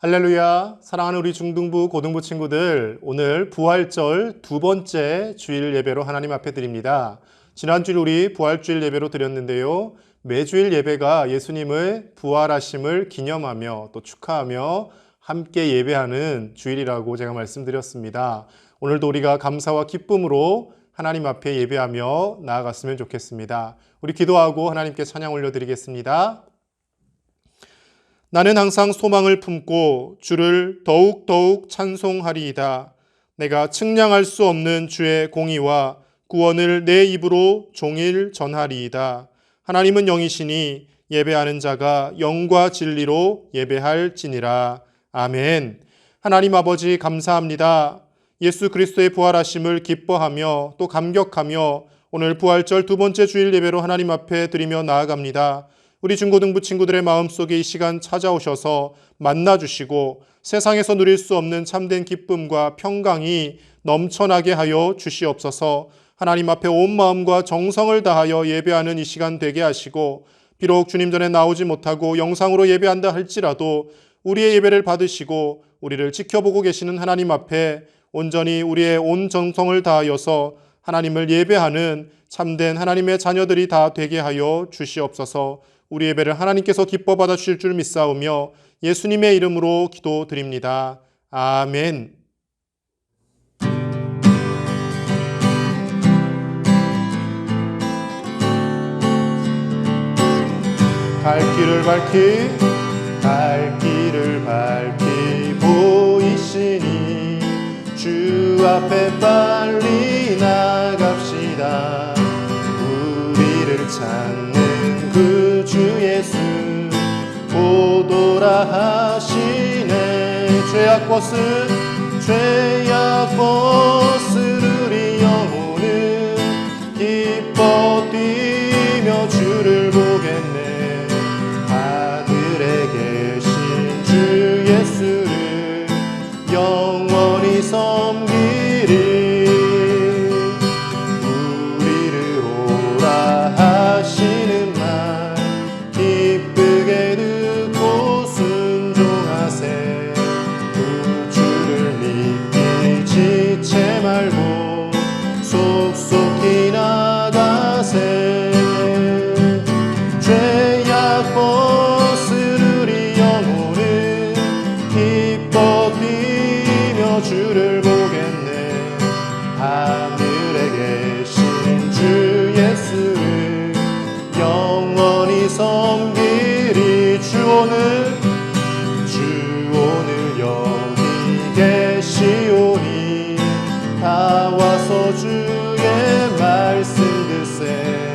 할렐루야. 사랑하는 우리 중등부 고등부 친구들, 오늘 부활절 두 번째 주일 예배로 하나님 앞에 드립니다. 지난주일 우리 부활주일 예배로 드렸는데요, 매주일 예배가 예수님의 부활하심을 기념하며 또 축하하며 함께 예배하는 주일이라고 제가 말씀드렸습니다. 오늘도 우리가 감사와 기쁨으로 하나님 앞에 예배하며 나아갔으면 좋겠습니다. 우리 기도하고 하나님께 찬양 올려드리겠습니다. 나는 항상 소망을 품고 주를 더욱더욱 찬송하리이다. 내가 측량할 수 없는 주의 공의와 구원을 내 입으로 종일 전하리이다. 하나님은 영이시니 예배하는 자가 영과 진리로 예배할지니라. 아멘. 하나님 아버지 감사합니다. 예수 그리스도의 부활하심을 기뻐하며 또 감격하며 오늘 부활절 두 번째 주일 예배로 하나님 앞에 드리며 나아갑니다. 우리 중고등부 친구들의 마음속에 이 시간 찾아오셔서 만나주시고 세상에서 누릴 수 없는 참된 기쁨과 평강이 넘쳐나게 하여 주시옵소서. 하나님 앞에 온 마음과 정성을 다하여 예배하는 이 시간 되게 하시고, 비록 주님 전에 나오지 못하고 영상으로 예배한다 할지라도 우리의 예배를 받으시고 우리를 지켜보고 계시는 하나님 앞에 온전히 우리의 온 정성을 다하여서 하나님을 예배하는 참된 하나님의 자녀들이 다 되게 하여 주시옵소서. 우리 예배를 하나님께서 기뻐 받아 주실 줄 믿사오며 예수님의 이름으로 기도드립니다. 아멘. 갈 길을 밝히 보이시니 주 앞에 빨리 나갑시다. 우리를 찾는 그 주 예수 오도라 하시네. 죄악 벗은 우리 영혼은 기뻐 뛰며 주를 보겠네. 하늘에 계신 주 예수를 영원히 섬기리. 우리를 오라 하시는 말 기쁘게 듣고 순종하세. 그 주를 믿기 지체 말고 속속히 나가세. 죄악 벗은 우리 영혼은 기뻐 뛰며 주를 보겠네. 하늘에 계신 주 예수를 영원히 섬기리. 주 오늘 여기 계시오니 다 와서 주의 말씀 듣세.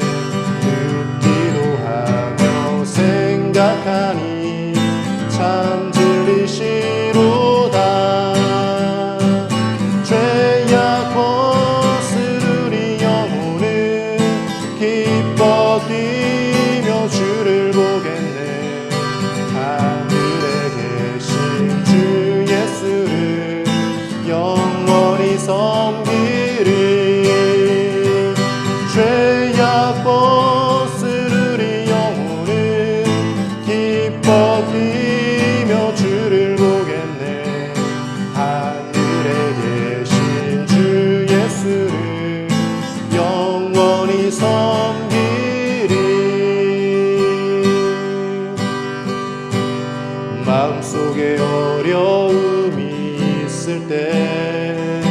듣기도 하며 생각하니 참 진리시로다. 죄악 벗은 우리 영혼은 기뻐 뛰며 주를 보겠네. 하늘에 계신 주 예수를 영원히 섬기리. 죄악 벗은 우리 영혼은 기뻐 뛰며 주를 보겠네. 하늘에 계신 주 예수를 영원히 섬기리. 마음속에 어려움이 있을 때,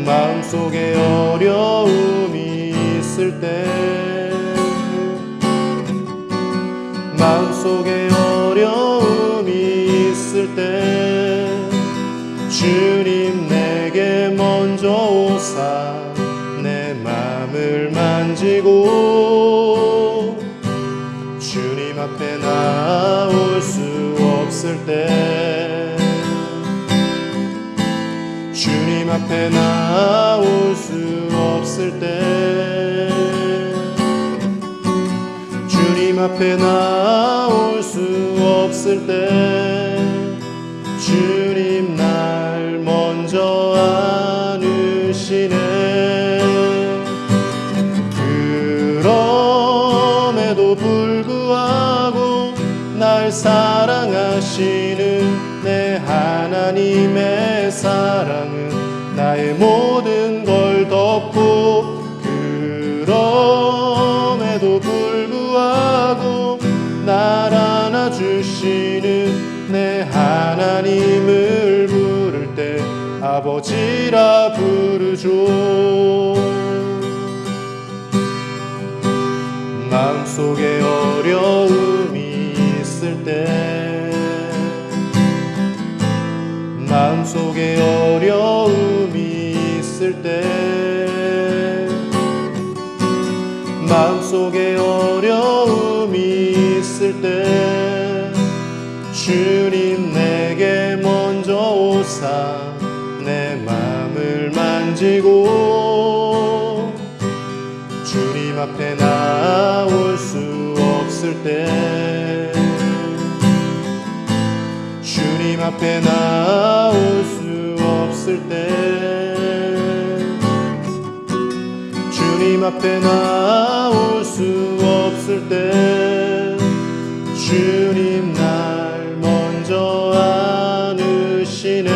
마음속에 어려움이 있을 때, 마음속에 어려움이 있을 때 주님 내게 먼저 오사 내 맘을 만지고, 주님 앞에 나올 수 없을 때, 주님 앞에 나올 수 없을 때, 주님 앞에 나올 수 없을 때 주님 날 먼저 안으시네. 그럼에도 불구하고 나 날 사랑하시는 내 하나님의 사랑은 나의 모든 걸 덮고, 그럼에도 불구하고 날 안아주시는 내 하나님을 부를 때 아버지라 부르죠. 마음속에 어려움이 있을 때, 마음속에 어려움이 있을 때, 마음속에 어려움이 있을 때 주님 내게 먼저 오사 내 마음을 만지고, 주님 앞에 나올 수 없을 때, 주님 앞에 나올 수 없을 때, 주님 앞에 나올 수 없을 때 주님 날 먼저 안으시네.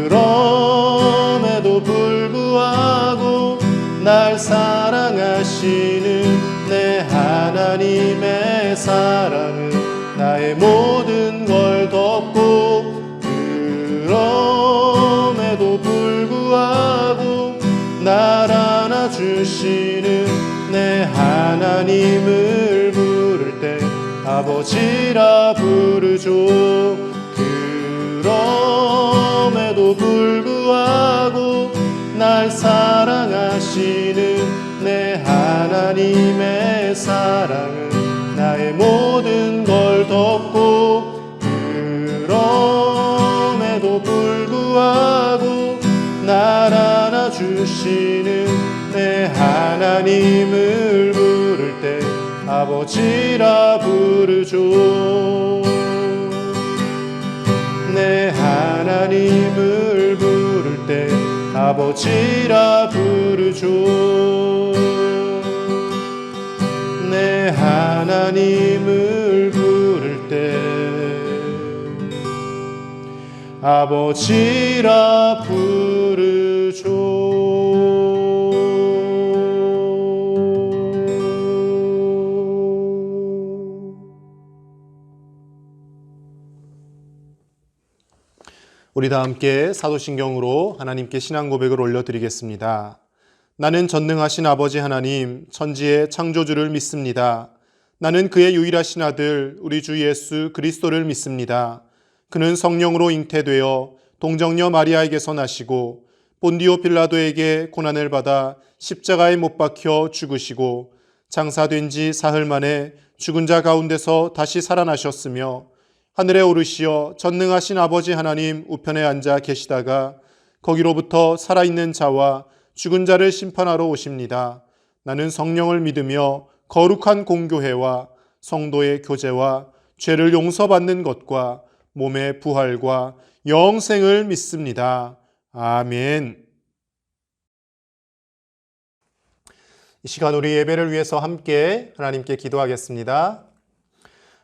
그럼에도 불구하고 날 사랑하시는 내 하나님의 사랑은 나의 모든 걸 덮고, 그럼에도 불구하고 날 안아주시는 내 하나님을 부를 때 아버지라 부르죠. 그럼에도 불구하고 날 사랑하시는 내 하나님의 사랑은 나의 모든 걸 덮고, 그럼에도 불구하고 날 안아주시는 내 하나님을 부를 때 아버지라 부르죠. 내 하나님을 부를 때 아버지라 부르죠. 내 하나님을 부를 때 아버지라 부르죠. 우리 다 함께 사도신경으로 하나님께 신앙 고백을 올려드리겠습니다. 나는 전능하신 아버지 하나님, 천지의 창조주를 믿습니다. 나는 그의 유일하신 아들 우리 주 예수 그리스도를 믿습니다. 그는 성령으로 잉태되어 동정녀 마리아에게서 나시고 본디오 빌라도에게 고난을 받아 십자가에 못 박혀 죽으시고 장사된 지 사흘 만에 죽은 자 가운데서 다시 살아나셨으며 하늘에 오르시어 전능하신 아버지 하나님 우편에 앉아 계시다가 거기로부터 살아있는 자와 죽은 자를 심판하러 오십니다. 나는 성령을 믿으며 거룩한 공교회와 성도의 교제와 죄를 용서받는 것과 몸의 부활과 영생을 믿습니다. 아멘. 이 시간 우리 예배를 위해서 함께 하나님께 기도하겠습니다.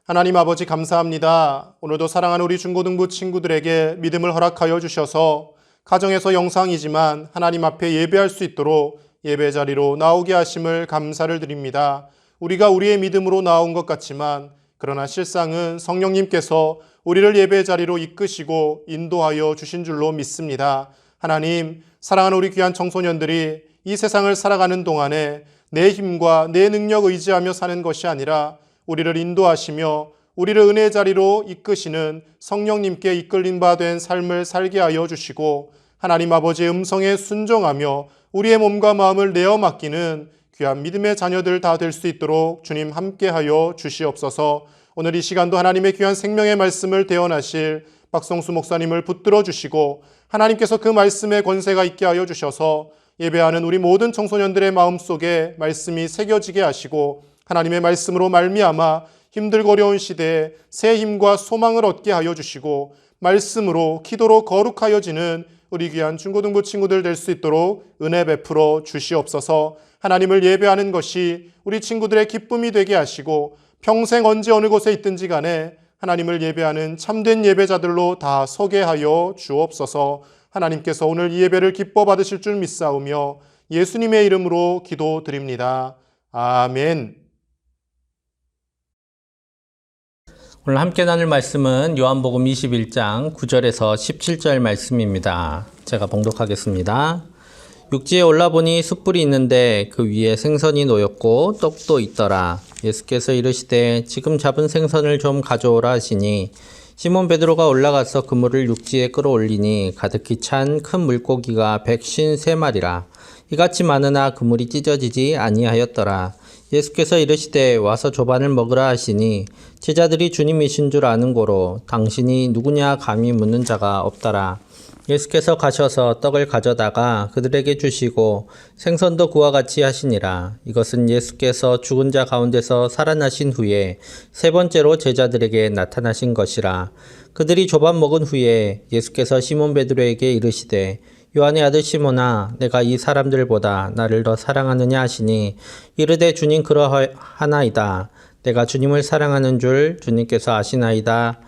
하나님 아버지 감사합니다. 오늘도 사랑하는 우리 중고등부 친구들에게 믿음을 허락하여 주셔서 가정에서 영상이지만 하나님 앞에 예배할 수 있도록 예배 자리로 나오게 하심을 감사를 드립니다. 우리가 우리의 믿음으로 나온 것 같지만 그러나 실상은 성령님께서 우리를 예배 자리로 이끄시고 인도하여 주신 줄로 믿습니다. 하나님, 사랑하는 우리 귀한 청소년들이 이 세상을 살아가는 동안에 내 힘과 내 능력 의지하며 사는 것이 아니라 우리를 인도하시며 우리를 은혜 자리로 이끄시는 성령님께 이끌린 바 된 삶을 살게 하여 주시고 하나님 아버지의 음성에 순종하며 우리의 몸과 마음을 내어 맡기는 귀한 믿음의 자녀들 다 될 수 있도록 주님 함께하여 주시옵소서. 오늘 이 시간도 하나님의 귀한 생명의 말씀을 대언하실 박성수 목사님을 붙들어 주시고 하나님께서 그 말씀의 권세가 있게 하여 주셔서 예배하는 우리 모든 청소년들의 마음속에 말씀이 새겨지게 하시고 하나님의 말씀으로 말미암아 힘들고 어려운 시대에 새 힘과 소망을 얻게 하여 주시고 말씀으로 기도로 거룩하여지는 우리 귀한 중고등부 친구들 될 수 있도록 은혜 베풀어 주시옵소서. 하나님을 예배하는 것이 우리 친구들의 기쁨이 되게 하시고 평생 언제 어느 곳에 있든지 간에 하나님을 예배하는 참된 예배자들로 다 서게 하여 주옵소서. 하나님께서 오늘 이 예배를 기뻐 받으실 줄 믿사오며 예수님의 이름으로 기도드립니다. 아멘. 오늘 함께 나눌 말씀은 요한복음 21장 9절에서 17절 말씀입니다. 제가 봉독하겠습니다. 육지에 올라보니 숯불이 있는데 그 위에 생선이 놓였고 떡도 있더라. 예수께서 이르시되 지금 잡은 생선을 좀 가져오라 하시니 시몬 베드로가 올라가서 그물을 육지에 끌어올리니 가득히 찬 큰 물고기가 153마리라. 이같이 많으나 그물이 찢어지지 아니하였더라. 예수께서 이르시되 와서 조반을 먹으라 하시니 제자들이 주님이신 줄 아는 고로 당신이 누구냐 감히 묻는 자가 없더라. 예수께서 가셔서 떡을 가져다가 그들에게 주시고 생선도 그와 같이 하시니라. 이것은 예수께서 죽은 자 가운데서 살아나신 후에 세 번째로 제자들에게 나타나신 것이라. 그들이 조반 먹은 후에 예수께서 시몬 베드로에게 이르시되 요한의 아들 시몬아, 내가 이 사람들보다 나를 더 사랑하느냐 하시니 이르되 주님 그러하나이다. 내가 주님을 사랑하는 줄 주님께서 아시나이다.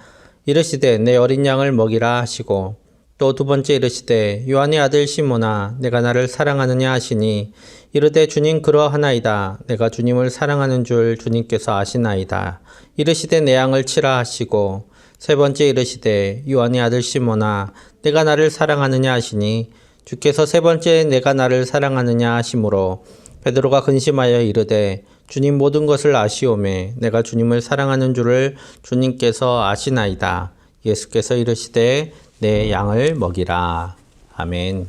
이르시되 내 어린 양을 먹이라 하시고 또 두 번째 이르시되 요한의 아들 시몬아, 내가 나를 사랑하느냐 하시니 이르되 주님 그러하나이다. 내가 주님을 사랑하는 줄 주님께서 아시나이다. 이르시되 내 양을 치라 하시고 세 번째 이르시되 요한의 아들 시몬아, 내가 나를 사랑하느냐 하시니 주께서 세 번째 내가 나를 사랑하느냐 하시므로 베드로가 근심하여 이르되 주님 모든 것을 아시오매 내가 주님을 사랑하는 줄을 주님께서 아시나이다. 예수께서 이르시되 내 양을 먹이라. 아멘.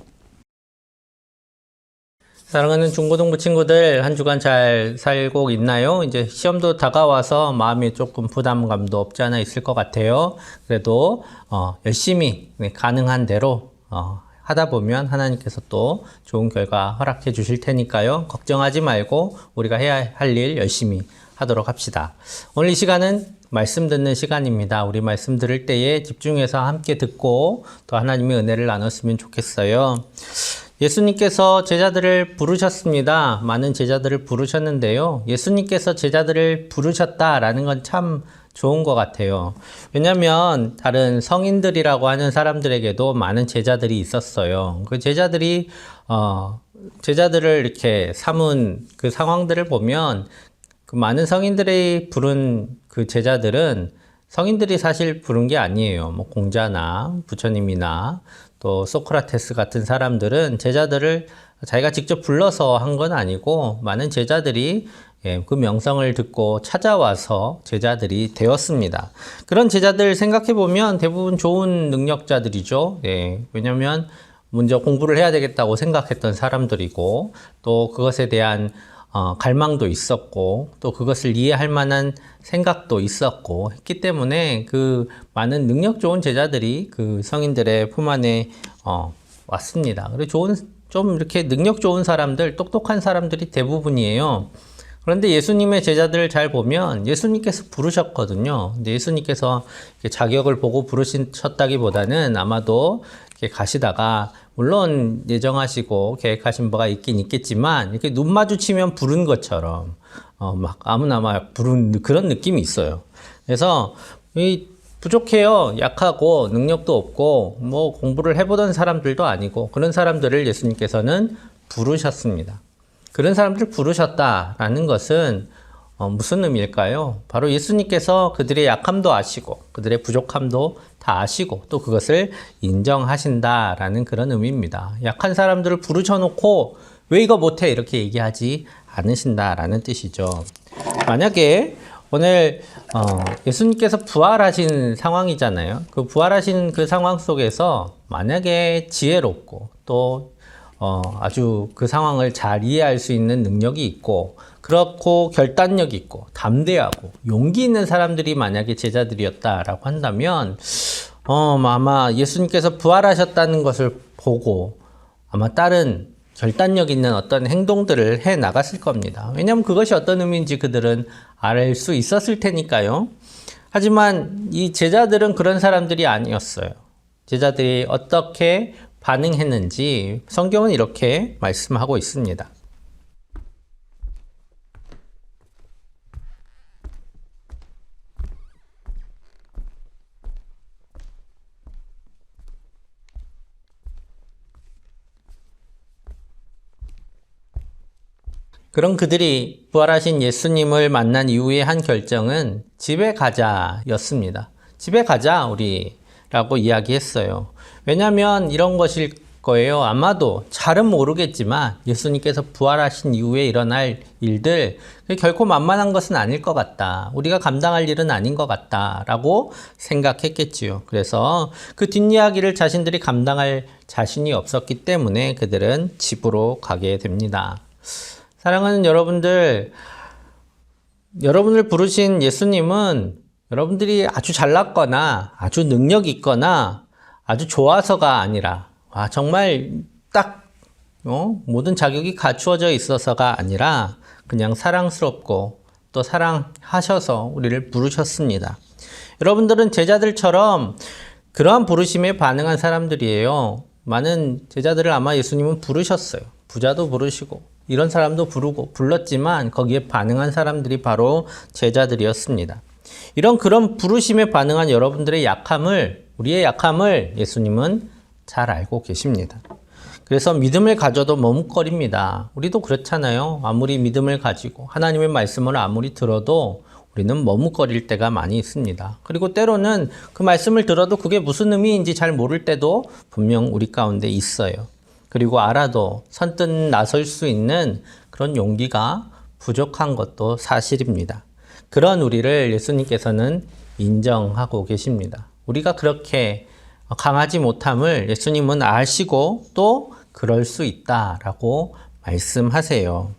사랑하는 중고등부 친구들, 한 주간 잘 살고 있나요? 이제 시험도 다가와서 마음이 조금 부담감도 없지 않아 있을 것 같아요. 그래도 열심히 가능한 대로 하다 보면 하나님께서 또 좋은 결과 허락해 주실 테니까요. 걱정하지 말고 우리가 해야 할 일 열심히 하도록 합시다. 오늘 이 시간은 말씀 듣는 시간입니다. 우리 말씀 들을 때에 집중해서 함께 듣고 또 하나님의 은혜를 나눴으면 좋겠어요. 예수님께서 제자들을 부르셨습니다. 많은 제자들을 부르셨는데요. 예수님께서 제자들을 부르셨다라는 건 참 좋은 것 같아요. 왜냐하면 다른 성인들이라고 하는 사람들에게도 많은 제자들이 있었어요. 그 제자들이 제자들을 이렇게 삼은 그 상황들을 보면 그 많은 성인들이 부른 그 제자들은 성인들이 사실 부른 게 아니에요. 뭐 공자나 부처님이나 또 소크라테스 같은 사람들은 제자들을 자기가 직접 불러서 한 건 아니고 많은 제자들이 그 명성을 듣고 찾아와서 제자들이 되었습니다. 그런 제자들 생각해 보면 대부분 좋은 능력자들이죠. 왜냐하면 먼저 공부를 해야 되겠다고 생각했던 사람들이고 또 그것에 대한 갈망도 있었고 또 그것을 이해할 만한 생각도 있었고 했기 때문에 그 많은 능력 좋은 제자들이 그 성인들의 품 안에 왔습니다. 그리고 좀 이렇게 능력 좋은 사람들, 똑똑한 사람들이 대부분이에요. 그런데 예수님의 제자들을 잘 보면 예수님께서 부르셨거든요. 근데 예수님께서 자격을 보고 부르셨다기보다는 아마도 이렇게 가시다가 물론 예정하시고 계획하신 바가 있긴 있겠지만 이렇게 눈 마주치면 부른 것처럼 막 아무나 막 부른 그런 느낌이 있어요. 그래서 부족해요. 약하고 능력도 없고 뭐 공부를 해보던 사람들도 아니고 그런 사람들을 예수님께서는 부르셨습니다. 그런 사람들을 부르셨다라는 것은 무슨 의미일까요? 바로 예수님께서 그들의 약함도 아시고 그들의 부족함도 다 아시고 또 그것을 인정하신다라는 그런 의미입니다. 약한 사람들을 부르셔놓고 왜 이거 못해 이렇게 얘기하지 않으신다라는 뜻이죠. 만약에 오늘 예수님께서 부활하신 상황이잖아요. 그 부활하신 그 상황 속에서 만약에 지혜롭고 또 아주 그 상황을 잘 이해할 수 있는 능력이 있고 그렇고 결단력 있고 담대하고 용기 있는 사람들이 만약에 제자들이었다라고 한다면 아마 예수님께서 부활하셨다는 것을 보고 아마 다른 결단력 있는 어떤 행동들을 해 나갔을 겁니다. 왜냐하면 그것이 어떤 의미인지 그들은 알 수 있었을 테니까요. 하지만 이 제자들은 그런 사람들이 아니었어요. 제자들이 어떻게 반응했는지 성경은 이렇게 말씀하고 있습니다. 그럼 그들이 부활하신 예수님을 만난 이후의 한 결정은 집에 가자였습니다. 집에 가자 우리라고 이야기했어요. 왜냐하면 이런 것일 거예요. 아마도 잘은 모르겠지만 예수님께서 부활하신 이후에 일어날 일들 결코 만만한 것은 아닐 것 같다. 우리가 감당할 일은 아닌 것 같다라고 생각했겠지요. 그래서 그 뒷이야기를 자신들이 감당할 자신이 없었기 때문에 그들은 집으로 가게 됩니다. 사랑하는 여러분들, 여러분을 부르신 예수님은 여러분들이 아주 잘났거나 아주 능력 있거나 아주 좋아서가 아니라 정말 딱 모든 자격이 갖추어져 있어서가 아니라 그냥 사랑스럽고 또 사랑하셔서 우리를 부르셨습니다. 여러분들은 제자들처럼 그러한 부르심에 반응한 사람들이에요. 많은 제자들을 아마 예수님은 부르셨어요. 부자도 부르시고 이런 사람도 부르고 불렀지만 거기에 반응한 사람들이 바로 제자들이었습니다. 그런 부르심에 반응한 여러분들의 약함을, 우리의 약함을 예수님은 잘 알고 계십니다. 그래서 믿음을 가져도 머뭇거립니다. 우리도 그렇잖아요. 아무리 믿음을 가지고 하나님의 말씀을 아무리 들어도 우리는 머뭇거릴 때가 많이 있습니다. 그리고 때로는 그 말씀을 들어도 그게 무슨 의미인지 잘 모를 때도 분명 우리 가운데 있어요. 그리고 알아도 선뜻 나설 수 있는 그런 용기가 부족한 것도 사실입니다. 그런 우리를 예수님께서는 인정하고 계십니다. 우리가 그렇게 강하지 못함을 예수님은 아시고 또 그럴 수 있다라고 말씀하세요.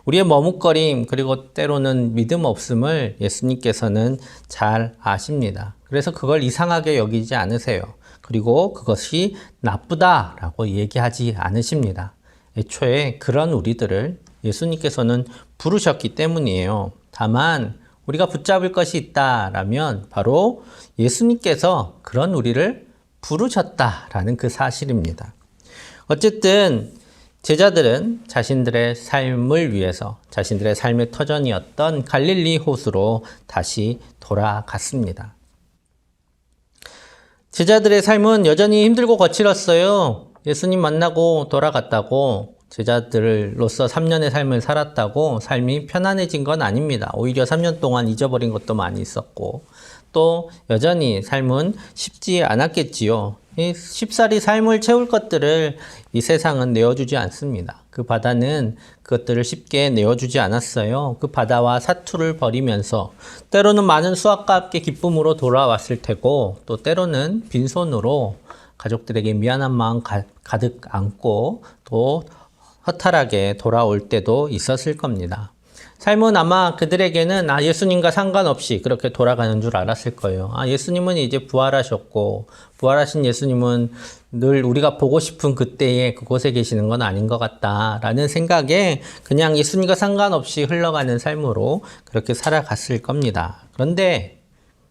우리의 머뭇거림 그리고 때로는 믿음 없음을 예수님께서는 잘 아십니다. 그래서 그걸 이상하게 여기지 않으세요. 그리고 그것이 나쁘다라고 얘기하지 않으십니다. 애초에 그런 우리들을 예수님께서는 부르셨기 때문이에요. 다만 우리가 붙잡을 것이 있다라면 바로 예수님께서 그런 우리를 부르셨다라는 그 사실입니다. 어쨌든 제자들은 자신들의 삶을 위해서 자신들의 삶의 터전이었던 갈릴리 호수로 다시 돌아갔습니다. 제자들의 삶은 여전히 힘들고 거칠었어요. 예수님 만나고 돌아갔다고 제자들로서 3년의 삶을 살았다고 삶이 편안해진 건 아닙니다. 오히려 3년 동안 잊어버린 것도 많이 있었고 또 여전히 삶은 쉽지 않았겠지요. 쉽사리 삶을 채울 것들을 이 세상은 내어주지 않습니다. 그 바다는 그것들을 쉽게 내어주지 않았어요. 그 바다와 사투를 벌이면서 때로는 많은 수확과 함께 기쁨으로 돌아왔을 테고 또 때로는 빈손으로 가족들에게 미안한 마음 가득 안고 또 허탈하게 돌아올 때도 있었을 겁니다. 삶은 아마 그들에게는 예수님과 상관없이 그렇게 돌아가는 줄 알았을 거예요. 예수님은 이제 부활하셨고 부활하신 예수님은 늘 우리가 보고 싶은 그때에 그곳에 계시는 건 아닌 것 같다라는 생각에 그냥 예수님과 상관없이 흘러가는 삶으로 그렇게 살아갔을 겁니다. 그런데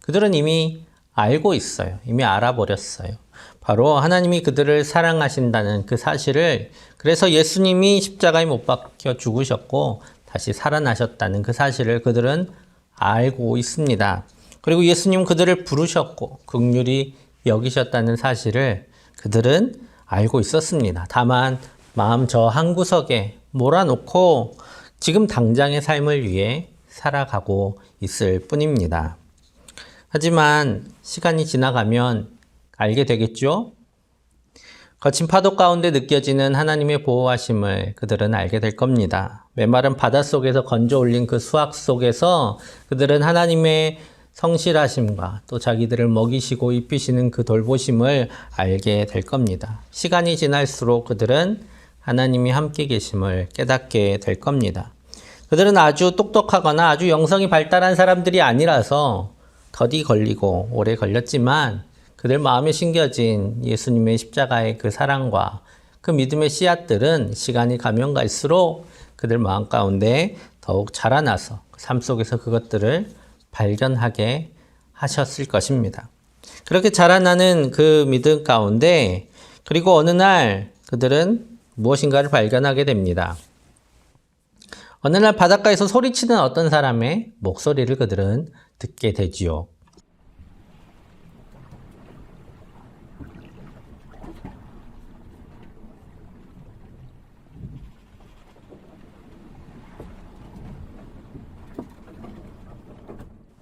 그들은 이미 알고 있어요. 이미 알아버렸어요. 바로 하나님이 그들을 사랑하신다는 그 사실을, 그래서 예수님이 십자가에 못 박혀 죽으셨고 다시 살아나셨다는 그 사실을 그들은 알고 있습니다. 그리고 예수님 그들을 부르셨고 긍휼히 여기셨다는 사실을 그들은 알고 있었습니다. 다만 마음 저 한구석에 몰아놓고 지금 당장의 삶을 위해 살아가고 있을 뿐입니다. 하지만 시간이 지나가면 알게 되겠죠? 거친 파도 가운데 느껴지는 하나님의 보호하심을 그들은 알게 될 겁니다. 메마른 바닷속에서 건져 올린 그 수확 속에서 그들은 하나님의 성실하심과 또 자기들을 먹이시고 입히시는 그 돌보심을 알게 될 겁니다. 시간이 지날수록 그들은 하나님이 함께 계심을 깨닫게 될 겁니다. 그들은 아주 똑똑하거나 아주 영성이 발달한 사람들이 아니라서 더디 걸리고 오래 걸렸지만 그들 마음에 심겨진 예수님의 십자가의 그 사랑과 그 믿음의 씨앗들은 시간이 가면 갈수록 그들 마음 가운데 더욱 자라나서 삶 속에서 그것들을 발견하게 하셨을 것입니다. 그렇게 자라나는 그 믿음 가운데 그리고 어느 날 그들은 무엇인가를 발견하게 됩니다. 어느 날 바닷가에서 소리치는 어떤 사람의 목소리를 그들은 듣게 되지요.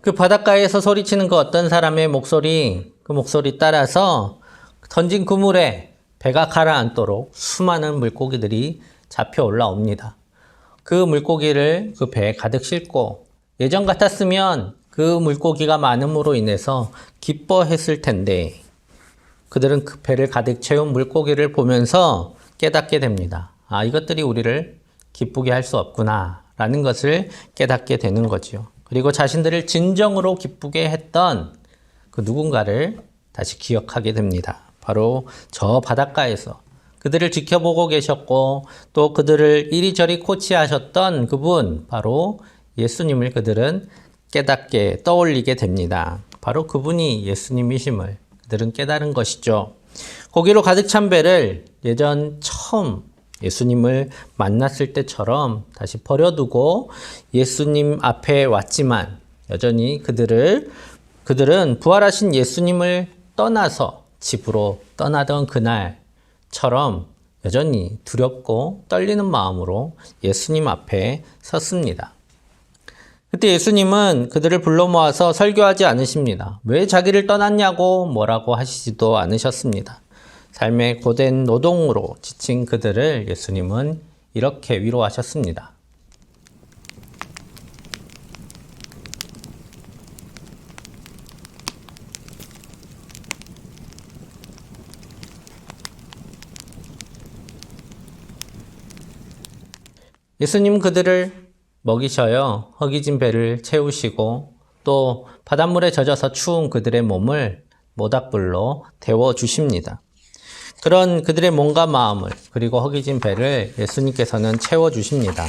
그 바닷가에서 소리치는 그 어떤 사람의 목소리, 그 목소리 따라서 던진 그물에 배가 가라앉도록 수많은 물고기들이 잡혀 올라옵니다. 그 물고기를 그 배에 가득 싣고 예전 같았으면 그 물고기가 많음으로 인해서 기뻐했을 텐데 그들은 그 배를 가득 채운 물고기를 보면서 깨닫게 됩니다. 아, 이것들이 우리를 기쁘게 할 수 없구나 라는 것을 깨닫게 되는 거지요. 그리고 자신들을 진정으로 기쁘게 했던 그 누군가를 다시 기억하게 됩니다. 바로 저 바닷가에서 그들을 지켜보고 계셨고 또 그들을 이리저리 코치하셨던 그분, 바로 예수님을 그들은 깨닫게 떠올리게 됩니다. 바로 그분이 예수님이심을 그들은 깨달은 것이죠. 고기로 가득 찬 배를 예전 처음 예수님을 만났을 때처럼 다시 버려두고 예수님 앞에 왔지만 여전히 그들은 부활하신 예수님을 떠나서 집으로 떠나던 그날처럼 여전히 두렵고 떨리는 마음으로 예수님 앞에 섰습니다. 그때 예수님은 그들을 불러 모아서 설교하지 않으십니다. 왜 자기를 떠났냐고 뭐라고 하시지도 않으셨습니다. 삶의 고된 노동으로 지친 그들을 예수님은 이렇게 위로하셨습니다. 예수님 그들을 먹이셔요. 허기진 배를 채우시고 또 바닷물에 젖어서 추운 그들의 몸을 모닥불로 데워주십니다. 그런 그들의 몸과 마음을 그리고 허기진 배를 예수님께서는 채워주십니다.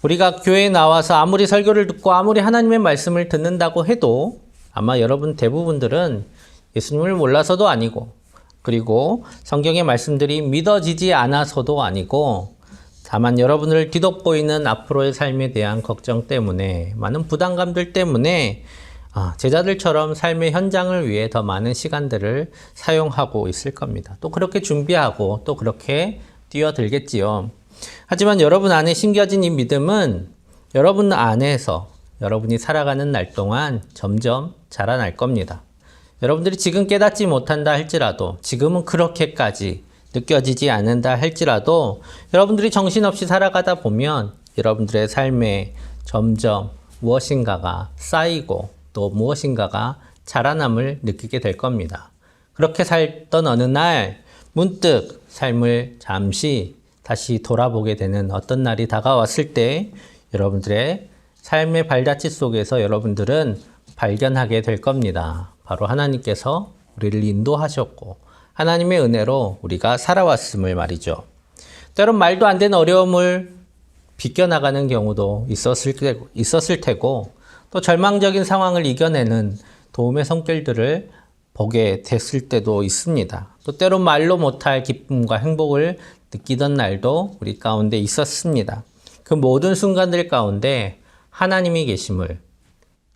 우리가 교회에 나와서 아무리 설교를 듣고 아무리 하나님의 말씀을 듣는다고 해도 아마 여러분 대부분들은 예수님을 몰라서도 아니고 그리고 성경의 말씀들이 믿어지지 않아서도 아니고 다만 여러분을 뒤덮고 있는 앞으로의 삶에 대한 걱정 때문에 많은 부담감들 때문에 제자들처럼 삶의 현장을 위해 더 많은 시간들을 사용하고 있을 겁니다. 또 그렇게 준비하고 또 그렇게 뛰어들겠지요. 하지만 여러분 안에 심겨진 이 믿음은 여러분 안에서 여러분이 살아가는 날 동안 점점 자라날 겁니다. 여러분들이 지금 깨닫지 못한다 할지라도 지금은 그렇게까지 느껴지지 않는다 할지라도 여러분들이 정신없이 살아가다 보면 여러분들의 삶에 점점 무엇인가가 쌓이고 또 무엇인가가 자라남을 느끼게 될 겁니다. 그렇게 살던 어느 날 문득 삶을 잠시 다시 돌아보게 되는 어떤 날이 다가왔을 때 여러분들의 삶의 발자취 속에서 여러분들은 발견하게 될 겁니다. 바로 하나님께서 우리를 인도하셨고 하나님의 은혜로 우리가 살아왔음을 말이죠. 때론 말도 안 되는 어려움을 비껴나가는 경우도 있었을 테고 또 절망적인 상황을 이겨내는 도움의 손길들을 보게 됐을 때도 있습니다. 또 때론 말로 못할 기쁨과 행복을 느끼던 날도 우리 가운데 있었습니다. 그 모든 순간들 가운데 하나님이 계심을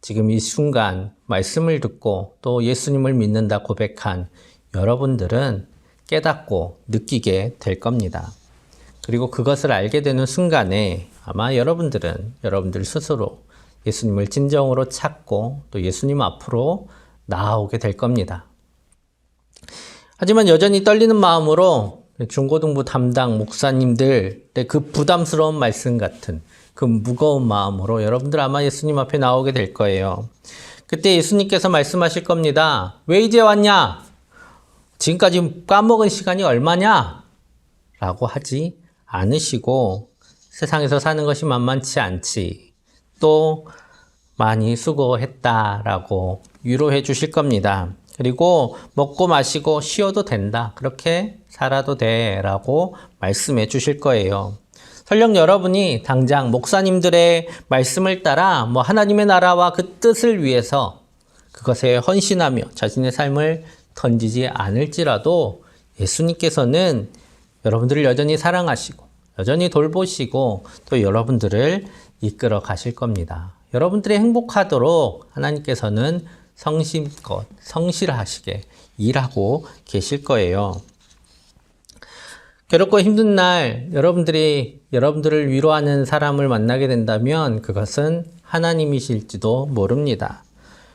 지금 이 순간 말씀을 듣고 또 예수님을 믿는다 고백한 여러분들은 깨닫고 느끼게 될 겁니다. 그리고 그것을 알게 되는 순간에 아마 여러분들 스스로 예수님을 진정으로 찾고 또 예수님 앞으로 나아오게 될 겁니다. 하지만 여전히 떨리는 마음으로 중고등부 담당 목사님들의 그 부담스러운 말씀 같은 그 무거운 마음으로 여러분들 아마 예수님 앞에 나오게 될 거예요. 그때 예수님께서 말씀하실 겁니다. 왜 이제 왔냐? 지금까지 까먹은 시간이 얼마냐? 라고 하지 않으시고 세상에서 사는 것이 만만치 않지. 또 많이 수고했다라고 위로해 주실 겁니다. 그리고 먹고 마시고 쉬어도 된다. 그렇게 살아도 돼. 라고 말씀해 주실 거예요. 설령 여러분이 당장 목사님들의 말씀을 따라 하나님의 나라와 그 뜻을 위해서 그것에 헌신하며 자신의 삶을 던지지 않을지라도 예수님께서는 여러분들을 여전히 사랑하시고 여전히 돌보시고 또 여러분들을 이끌어 가실 겁니다. 여러분들이 행복하도록 하나님께서는 성심껏 성실하시게 일하고 계실 거예요. 괴롭고 힘든 날 여러분들이 여러분들을 위로하는 사람을 만나게 된다면 그것은 하나님이실지도 모릅니다.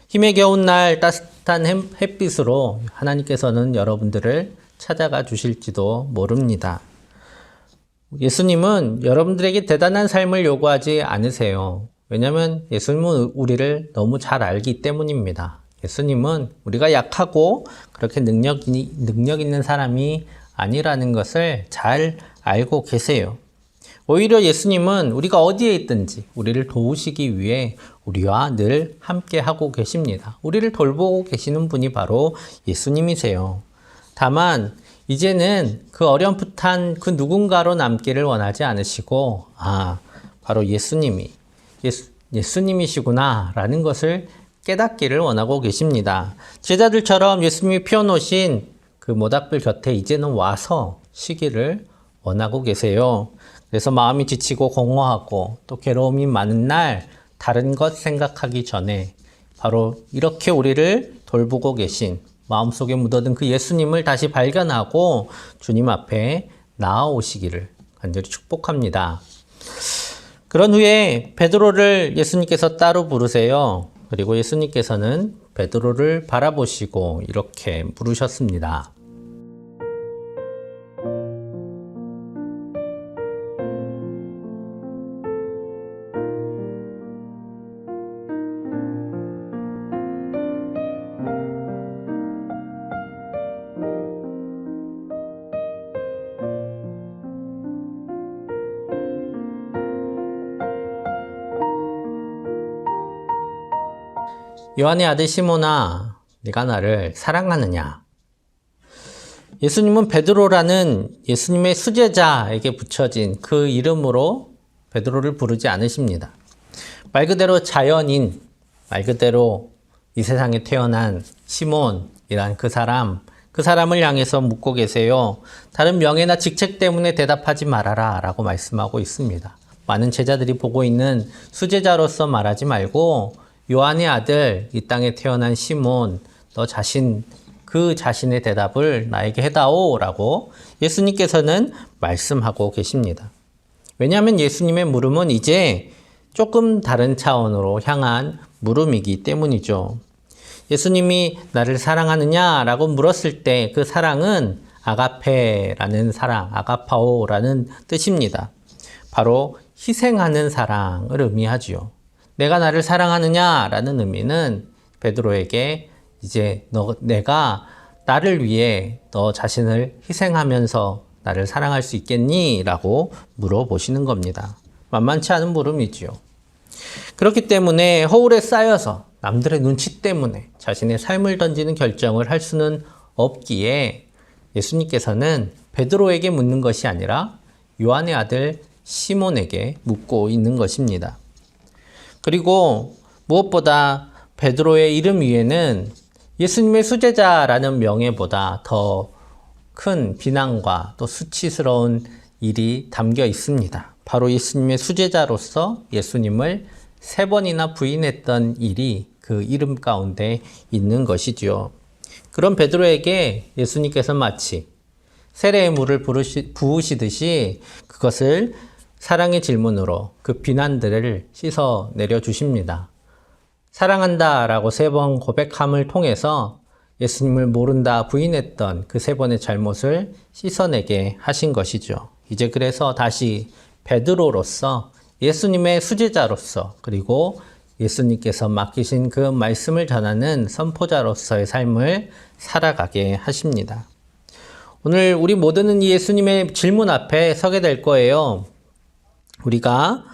힘에 겨운 날 따뜻한 햇빛으로 하나님께서는 여러분들을 찾아가 주실지도 모릅니다. 예수님은 여러분들에게 대단한 삶을 요구하지 않으세요. 왜냐하면 예수님은 우리를 너무 잘 알기 때문입니다. 예수님은 우리가 약하고 그렇게 능력 있는 사람이 아니라는 것을 잘 알고 계세요. 오히려 예수님은 우리가 어디에 있든지 우리를 도우시기 위해 우리와 늘 함께 하고 계십니다. 우리를 돌보고 계시는 분이 바로 예수님이세요. 다만 이제는 그 어렴풋한 그 누군가로 남기를 원하지 않으시고 바로 예수님이시구나 라는 것을 깨닫기를 원하고 계십니다. 제자들처럼 예수님이 펴놓으신 그 모닥불 곁에 이제는 와서 쉬기를 원하고 계세요. 그래서 마음이 지치고 공허하고 또 괴로움이 많은 날 다른 것 생각하기 전에 바로 이렇게 우리를 돌보고 계신 마음속에 묻어든 그 예수님을 다시 발견하고 주님 앞에 나아오시기를 간절히 축복합니다. 그런 후에 베드로를 예수님께서 따로 부르세요. 그리고 예수님께서는 베드로를 바라보시고 이렇게 물으셨습니다. 요한의 아들 시몬아, 네가 나를 사랑하느냐? 예수님은 베드로라는 예수님의 수제자에게 붙여진 그 이름으로 베드로를 부르지 않으십니다. 말 그대로 자연인, 말 그대로 이 세상에 태어난 시몬이란 그 사람을 향해서 묻고 계세요. 다른 명예나 직책 때문에 대답하지 말아라 라고 말씀하고 있습니다. 많은 제자들이 보고 있는 수제자로서 말하지 말고 요한의 아들, 이 땅에 태어난 시몬, 너 그 자신의 대답을 나에게 해다오 라고 예수님께서는 말씀하고 계십니다. 왜냐하면 예수님의 물음은 이제 조금 다른 차원으로 향한 물음이기 때문이죠. 예수님이 나를 사랑하느냐 라고 물었을 때 그 사랑은 아가페라는 사랑, 아가파오라는 뜻입니다. 바로 희생하는 사랑을 의미하지요. 내가 나를 사랑하느냐라는 의미는 베드로에게 이제 내가 나를 위해 너 자신을 희생하면서 나를 사랑할 수 있겠니? 라고 물어보시는 겁니다. 만만치 않은 물음이지요. 그렇기 때문에 허울에 쌓여서 남들의 눈치 때문에 자신의 삶을 던지는 결정을 할 수는 없기에 예수님께서는 베드로에게 묻는 것이 아니라 요한의 아들 시몬에게 묻고 있는 것입니다. 그리고 무엇보다 베드로의 이름 위에는 예수님의 수제자라는 명예보다 더 큰 비난과 또 수치스러운 일이 담겨 있습니다. 바로 예수님의 수제자로서 예수님을 3번이나 부인했던 일이 그 이름 가운데 있는 것이지요. 그런 베드로에게 예수님께서 마치 세례의 물을 부으시듯이 그것을 사랑의 질문으로 그 비난들을 씻어 내려주십니다. 사랑한다 라고 3번 고백함을 통해서 예수님을 모른다 부인했던 그 3번의 잘못을 씻어내게 하신 것이죠. 이제 그래서 다시 베드로로서 예수님의 수제자로서 그리고 예수님께서 맡기신 그 말씀을 전하는 선포자로서의 삶을 살아가게 하십니다. 오늘 우리 모두는 이 예수님의 질문 앞에 서게 될 거예요. 우리가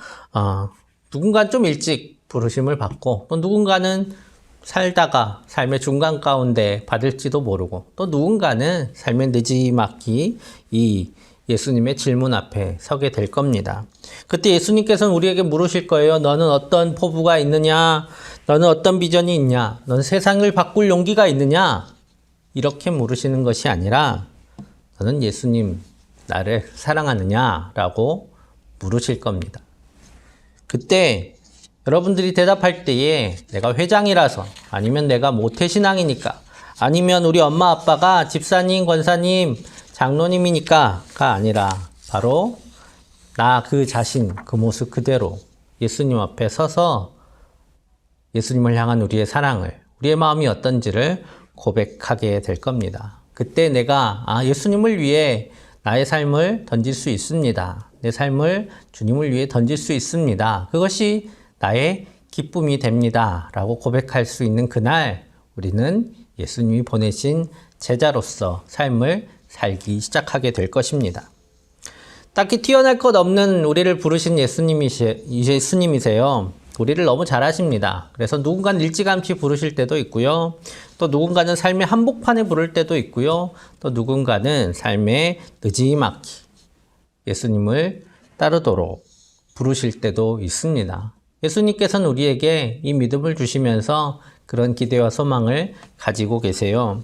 누군가는 좀 일찍 부르심을 받고 또 누군가는 살다가 삶의 중간 가운데 받을지도 모르고 또 누군가는 삶의 느지막이 이 예수님의 질문 앞에 서게 될 겁니다. 그때 예수님께서는 우리에게 물으실 거예요. 너는 어떤 포부가 있느냐? 너는 어떤 비전이 있냐? 너는 세상을 바꿀 용기가 있느냐? 이렇게 물으시는 것이 아니라 너는 예수님 나를 사랑하느냐라고 물으실 겁니다. 그때 여러분들이 대답할 때에 내가 회장이라서, 아니면 내가 모태신앙이니까, 아니면 우리 엄마 아빠가 집사님, 권사님, 장로님이니까가 아니라 바로 나 그 자신, 그 모습 그대로 예수님 앞에 서서 예수님을 향한 우리의 사랑을, 우리의 마음이 어떤지를 고백하게 될 겁니다. 그때 내가 예수님을 위해 나의 삶을 던질 수 있습니다. 내 삶을 주님을 위해 던질 수 있습니다. 그것이 나의 기쁨이 됩니다. 라고 고백할 수 있는 그날 우리는 예수님이 보내신 제자로서 삶을 살기 시작하게 될 것입니다. 딱히 튀어날 것 없는 우리를 부르신 예수님이세요. 우리를 너무 잘 아십니다. 그래서 누군가는 일찌감치 부르실 때도 있고요. 또 누군가는 삶의 한복판에 부를 때도 있고요. 또 누군가는 삶의 느지막이 예수님을 따르도록 부르실 때도 있습니다. 예수님께서는 우리에게 이 믿음을 주시면서 그런 기대와 소망을 가지고 계세요.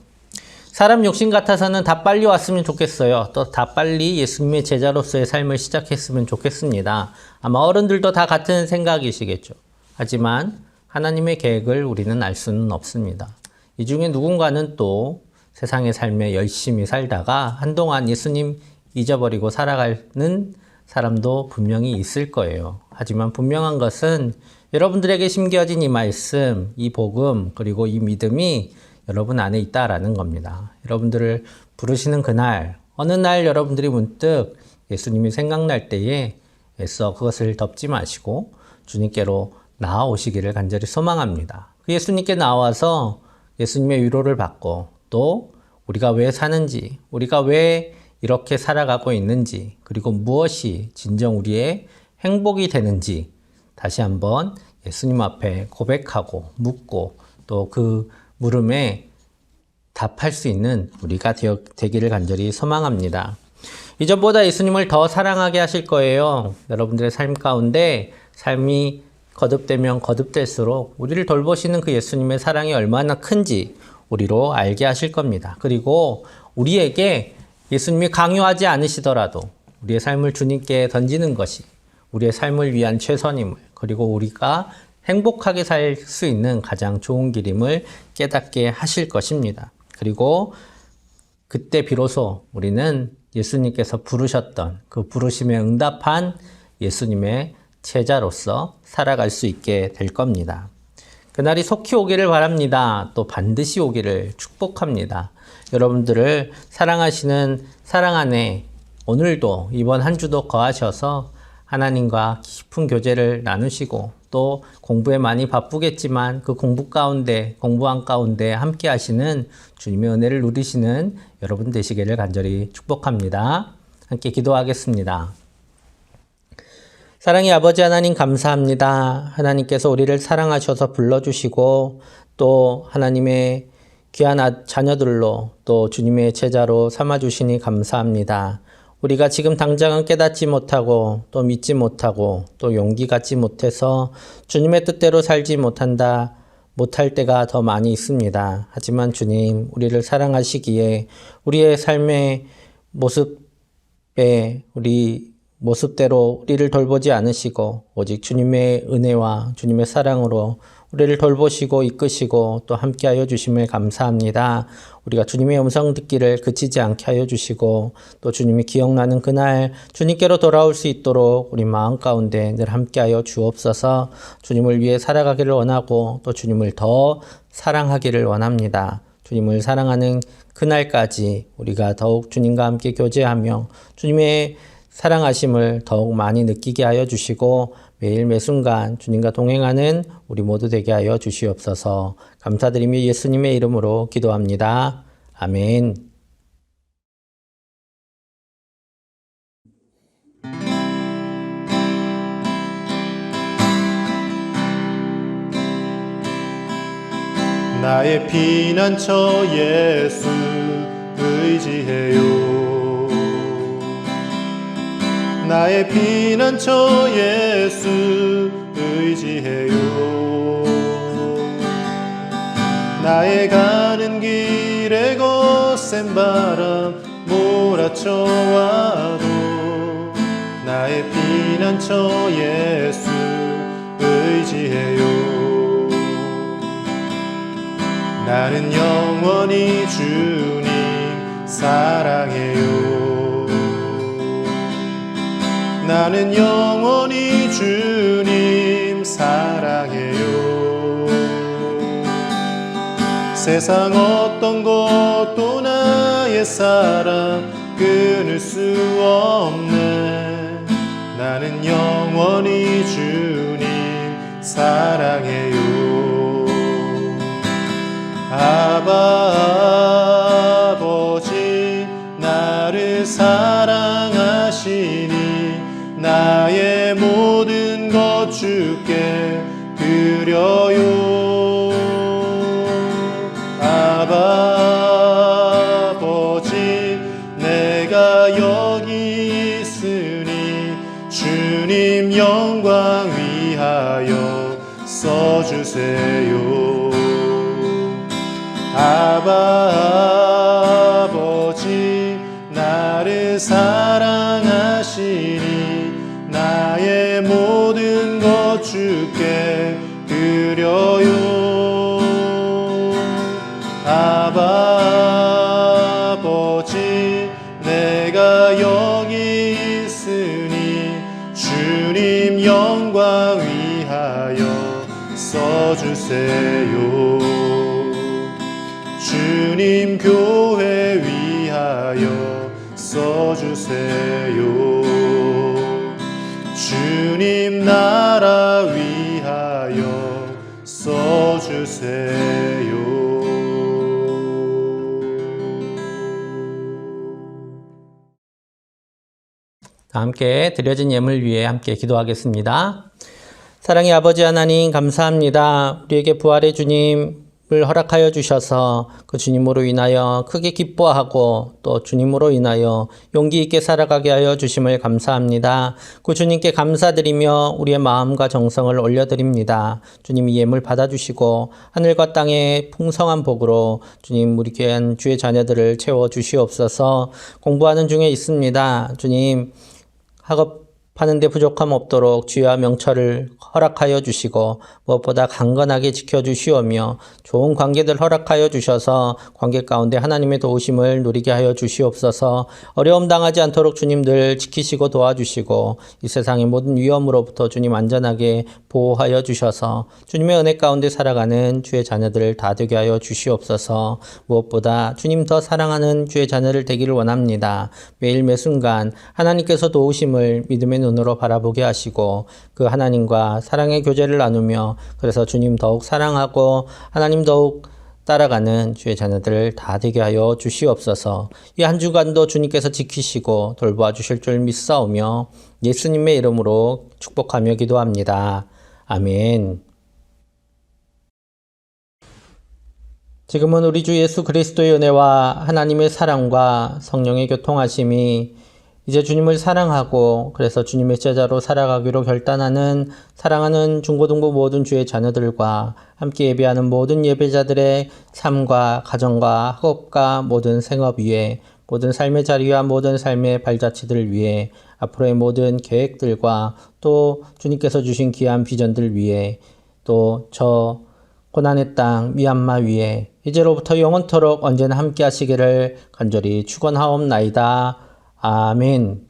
사람 욕심 같아서는 다 빨리 왔으면 좋겠어요. 또 다 빨리 예수님의 제자로서의 삶을 시작했으면 좋겠습니다. 아마 어른들도 다 같은 생각이시겠죠. 하지만 하나님의 계획을 우리는 알 수는 없습니다. 이 중에 누군가는 또 세상의 삶에 열심히 살다가 한동안 예수님 잊어버리고 살아가는 사람도 분명히 있을 거예요. 하지만 분명한 것은 여러분들에게 심겨진 이 말씀, 이 복음, 그리고 이 믿음이 여러분 안에 있다라는 겁니다. 여러분들을 부르시는 그날, 어느 날 여러분들이 문득 예수님이 생각날 때에 애써 그것을 덮지 마시고 주님께로 나아오시기를 간절히 소망합니다. 그 예수님께 나와서 예수님의 위로를 받고 또 우리가 왜 사는지, 우리가 왜 이렇게 살아가고 있는지, 그리고 무엇이 진정 우리의 행복이 되는지 다시 한번 예수님 앞에 고백하고 묻고 또 그 물음에 답할 수 있는 우리가 되기를 간절히 소망합니다. 이전보다 예수님을 더 사랑하게 하실 거예요. 여러분들의 삶 가운데 삶이 거듭되면 거듭될수록 우리를 돌보시는 그 예수님의 사랑이 얼마나 큰지 우리로 알게 하실 겁니다. 그리고 우리에게 예수님이 강요하지 않으시더라도 우리의 삶을 주님께 던지는 것이 우리의 삶을 위한 최선임을, 그리고 우리가 행복하게 살 수 있는 가장 좋은 길임을 깨닫게 하실 것입니다. 그리고 그때 비로소 우리는 예수님께서 부르셨던 그 부르심에 응답한 예수님의 제자로서 살아갈 수 있게 될 겁니다. 그날이 속히 오기를 바랍니다. 또 반드시 오기를 축복합니다. 여러분들을 사랑하시는 사랑 안에 오늘도 이번 한 주도 거하셔서 하나님과 깊은 교제를 나누시고 또 공부에 많이 바쁘겠지만 그 공부한 가운데 함께 하시는 주님의 은혜를 누리시는 여러분 되시기를 간절히 축복합니다. 함께 기도하겠습니다. 사랑의 아버지 하나님 감사합니다. 하나님께서 우리를 사랑하셔서 불러주시고 또 하나님의 귀한 자녀들로 또 주님의 제자로 삼아주시니 감사합니다. 우리가 지금 당장은 깨닫지 못하고 또 믿지 못하고 또 용기 갖지 못해서 주님의 뜻대로 살지 못할 때가 더 많이 있습니다. 하지만 주님, 우리를 사랑하시기에 우리의 삶의 모습대로 우리를 돌보지 않으시고 오직 주님의 은혜와 주님의 사랑으로 우리를 돌보시고 이끄시고 또 함께하여 주심을 감사합니다. 우리가 주님의 음성 듣기를 그치지 않게 하여 주시고 또 주님이 기억나는 그날 주님께로 돌아올 수 있도록 우리 마음 가운데 늘 함께하여 주옵소서. 주님을 위해 살아가기를 원하고 또 주님을 더 사랑하기를 원합니다. 주님을 사랑하는 그날까지 우리가 더욱 주님과 함께 교제하며 주님의 사랑하심을 더욱 많이 느끼게 하여 주시고 매일 매순간 주님과 동행하는 우리 모두 되게 하여 주시옵소서. 감사드리며 예수님의 이름으로 기도합니다. 아멘. 나의 피난처 예수 의지해요. 나의 피난처 예수 의지해요. 나의 가는 길에 거센 바람 닥쳐와도 나의 피난처 예수 의지해요. 나는 영원히 주님 사랑해요. 나는 영원히 주님 사랑해요. 세상 어떤 것도 나의 사랑 끊을 수 없네. 나는 영원히 주님 사랑해요. 아버지 나를 사랑하시니 나의 모든 것 주께 드려요. 아버지 내가 여기 있으니 주님 영광 위하여 써주세요. 아버지 나를 사랑하시니 나의 모든 것 주께 드려요. 아버지 내가 여기 있으니 주님 영광 위하여 써주세요. 주님 교회 위하여 써주세요. 주님 나라 위하여 써주세요. 함께 드려진 예물 위해 함께 기도하겠습니다. 사랑의 아버지 하나님 감사합니다. 우리에게 부활의 주님을 허락하여 주셔서 그 주님으로 인하여 크게 기뻐하고 또 주님으로 인하여 용기 있게 살아가게 하여 주심을 감사합니다. 그 주님께 감사드리며 우리의 마음과 정성을 올려드립니다. 주님 이 예물 받아주시고 하늘과 땅의 풍성한 복으로 주님 우리 귀한 주의 자녀들을 채워주시옵소서. 공부하는 중에 있습니다. 주님 학업하는 데 부족함 없도록 주와 명철을 허락하여 주시고 무엇보다 강건하게 지켜주시오며 좋은 관계들 허락하여 주셔서 관계 가운데 하나님의 도우심을 누리게 하여 주시옵소서. 어려움 당하지 않도록 주님들 지키시고 도와주시고 이 세상의 모든 위험으로부터 주님 안전하게 보호하여 주셔서 주님의 은혜 가운데 살아가는 주의 자녀들을 다 되게 하여 주시옵소서. 무엇보다 주님 더 사랑하는 주의 자녀를 되기를 원합니다. 매일 매순간 하나님께서 도우심을 믿음의 눈으로 바라보게 하시고 그 하나님과 사랑의 교제를 나누며 그래서 주님 더욱 사랑하고 하나님 더욱 따라가는 주의 자녀들 다 되게 하여 주시옵소서. 이 한 주간도 주님께서 지키시고 돌보아 주실 줄 믿사오며 예수님의 이름으로 축복하며 기도합니다. 아멘. 지금은 우리 주 예수 그리스도의 은혜와 하나님의 사랑과 성령의 교통하심이 이제 주님을 사랑하고 그래서 주님의 제자로 살아가기로 결단하는 사랑하는 중고등부 모든 주의 자녀들과 함께 예배하는 모든 예배자들의 삶과 가정과 학업과 모든 생업 위에 모든 삶의 자리와 모든 삶의 발자취들 위해 앞으로의 모든 계획들과 또 주님께서 주신 귀한 비전들 위해 또 저 고난의 땅 미얀마 위에 이제로부터 영원토록 언제나 함께 하시기를 간절히 축원하옵나이다. 아멘.